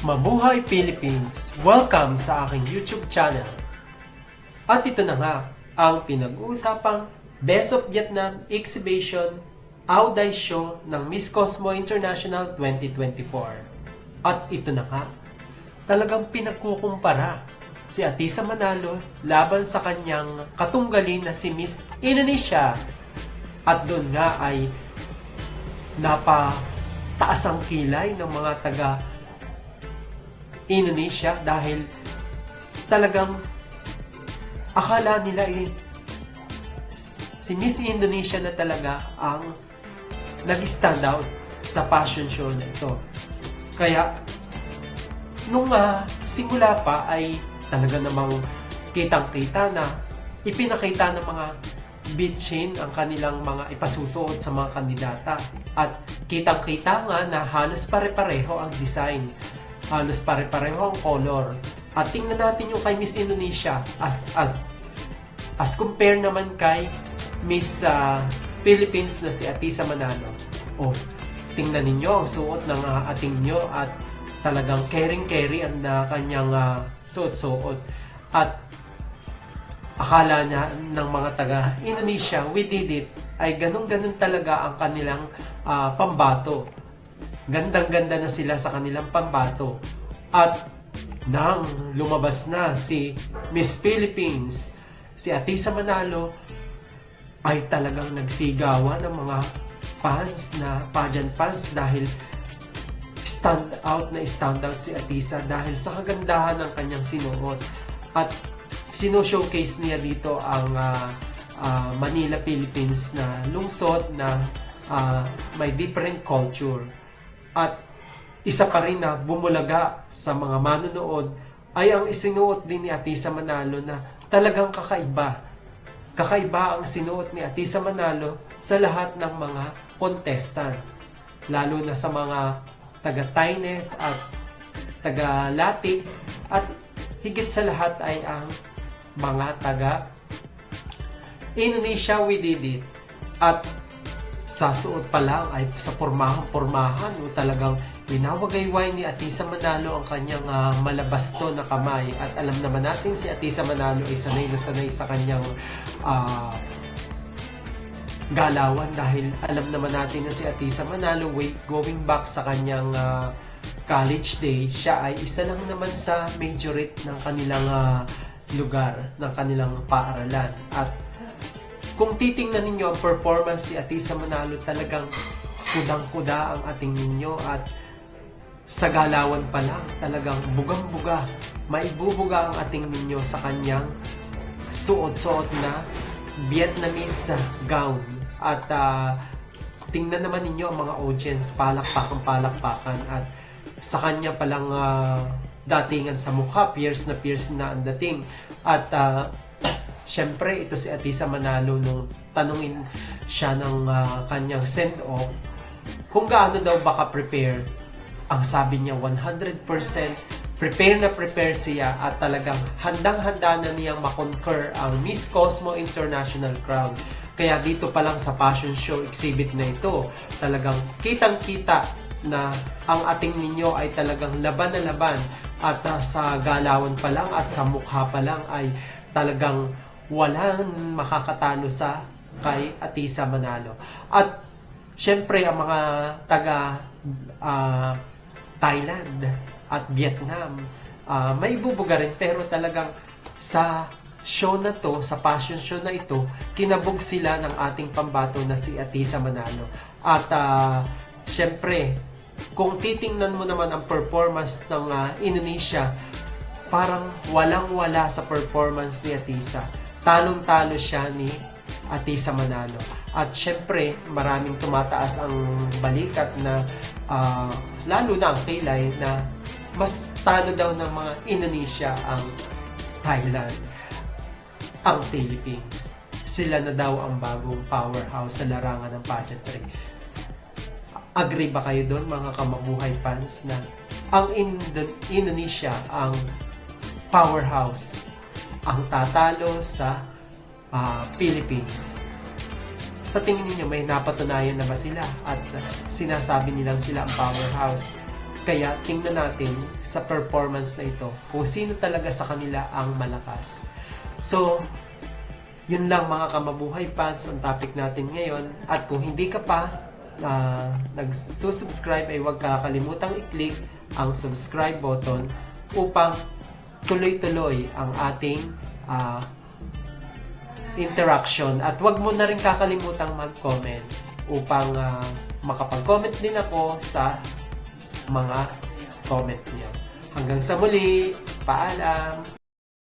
Mabuhay Philippines! Welcome sa aking YouTube channel. At ito na nga ang pinag-uusapang Best of Vietnam Exhibition Auday Show ng Miss Cosmo International 2024. At ito na nga, talagang pinagkukumpara si Atisa Manalo laban sa kanyang katunggalin na si Miss Indonesia. At doon nga ay napataas ang kilay ng mga taga Indonesia dahil talagang akala nila si Miss Indonesia na talaga ang nag-stand out sa fashion show na ito. Kaya nung simula pa ay talaga namang kitang-kita na ipinakita ng mga bitchin ang kanilang mga ipasusuot sa mga kandidata. At kitang-kita nga na halos pare-pareho ang design. Halos pare-pareho ang color. At tingnan natin yung kay Miss Indonesia as compare naman kay Miss Philippines na si Atisa Manalo. Tingnan ninyo ang suot ng ating nyo at talagang caring-carry ang kanyang suot-suot. At akala na ng mga taga Indonesia, we did it, ay ganun-ganun talaga ang kanilang pambato. Gandang-ganda na sila sa kanilang pambato. At nang lumabas na si Miss Philippines, si Atisa Manalo, ay talagang nagsigawan ng mga fans na pageant fans dahil stand out si Atisa dahil sa kagandahan ng kanyang sinuot. At sino-showcase niya dito ang Manila, Philippines na lungsod na may different culture. At isa pa rin na bumulaga sa mga manonood ay ang isinuot din ni Atisa Manalo na talagang kakaiba. Kakaiba ang sinuot ni Atisa Manalo sa lahat ng mga contestant. Lalo na sa mga taga-Thaines at taga-Latik at higit sa lahat ay ang mga taga-Indonesia, we did it. At sa suot pa lang ay sa pormahan talagang winawagayway ni Atisa Manalo ang kanyang malabasto na kamay. At alam naman natin si Atisa Manalo ay sanay na sanay sa kanyang galawan dahil alam naman natin na si Atisa Manalo going back sa kanyang college day, siya ay isa lang naman sa majorette ng kanilang lugar, ng kanilang paaralan. At kung titingnan ninyo ang performance ni Atisa Manalo, talagang kudang-kuda ang ating ninyo at sa galawan pa lang talagang bugang-buga, maibubuga ang ating ninyo sa kanyang suot-suot na Vietnamese gown. At tingnan naman ninyo ang mga audience, palakpakan at sa kanya palang datingan sa mukha, fierce na ang dating. At syempre, ito si Atisa Manalo nung tanungin siya ng kanyang send-off kung gaano daw baka prepare. Ang sabi niya 100% prepare siya at talagang handang-handa na niyang makonquer ang Miss Cosmo International Crown. Kaya dito pa lang sa fashion show exhibit na ito, talagang kitang-kita na ang ating ninyo ay talagang laban na laban. At sa galawan pa lang at sa mukha pa lang ay talagang walang makakatalo sa kay Atisa Manalo. At syempre ang mga taga Thailand at Vietnam may bubuga rin, pero talagang sa show na to, sa fashion show na ito, kinabog sila ng ating pambato na si Atisa Manalo. At syempre, kung titingnan mo naman ang performance ng Indonesia, parang walang-wala sa performance ni Atisa. Talong-talo siya ni Atisa Manalo. At syempre, maraming tumataas ang balikat na lalo na ang kilay na mas talo daw ng mga Indonesia ang Thailand, ang Philippines. Sila na daw ang bagong powerhouse sa larangan ng pageantry. Agree ba kayo doon, mga kamabuhay fans, na ang Indonesia ang powerhouse, ang tatalo sa Philippines? Sa tingin niyo may napatunayan na ba sila at sinasabi nilang sila ang powerhouse? Kaya tingnan natin sa performance na ito kung sino talaga sa kanila ang malakas. So, yun lang mga kamabuhay fans ang topic natin ngayon. At kung hindi ka pa nagsusubscribe ay huwag kakalimutang i-click ang subscribe button upang tuloy-tuloy ang ating interaction. At huwag mo na rin kakalimutang mag-comment upang makapag-comment din ako sa mga comment niyo. Hanggang sa muli, paalam!